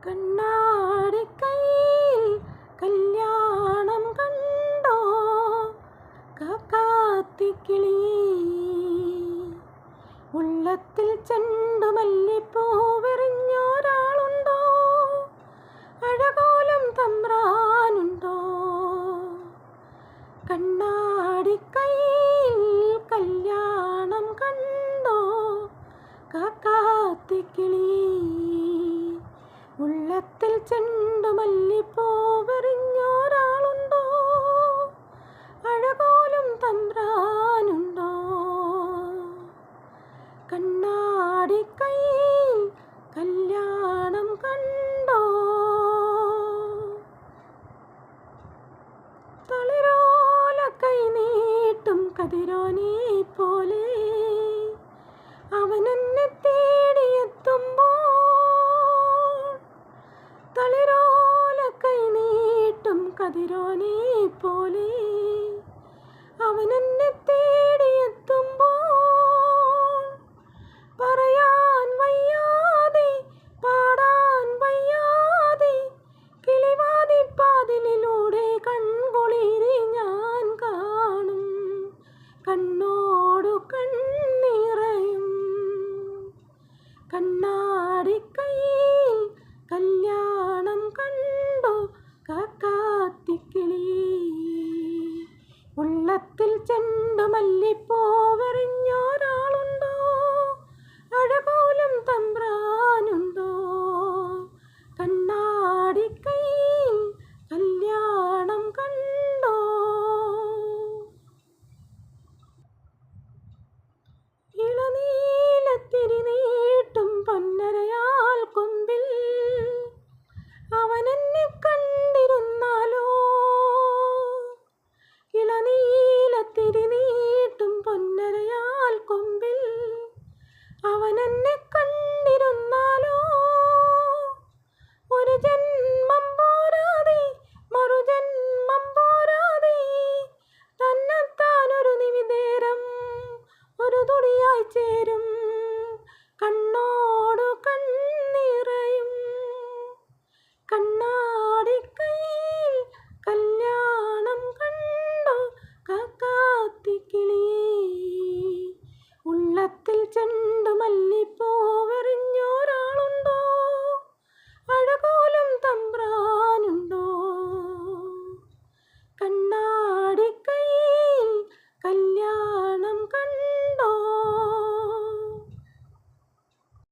കണ്ണാടിക്കൈയിൽ കല്യാണം കണ്ടോ കാക്കാത്തിക്കിളി, ഉള്ളത്തിൽ ചെണ്ടുമല്ലിപ്പൂവെറിഞ്ഞൊരാളുണ്ടോ, അഴകോലും തമ്പ്രാനുണ്ടോ. കണ്ണാടിക്കൈയിൽ കല്യാണം കണ്ടോ കാക്കാത്തിക്കിളി, ഉള്ളത്തിൽ ചെണ്ടുമല്ലിപ്പൂവെറിഞ്ഞൊരാളുണ്ടോ, അഴകോലും തമ്പ്രാനുണ്ടോ. കണ്ണാടിക്കൈയിൽ കല്യാണം കണ്ടോ. തളിരോല കൈ നീട്ടും കതിരോനെ പോലെ അവനെന്നെ തേടിയെത്തുമ്പോൾ, തളിരോല കൈ നീട്ടും കതിരോനെ പോലെ അവനെന്നെ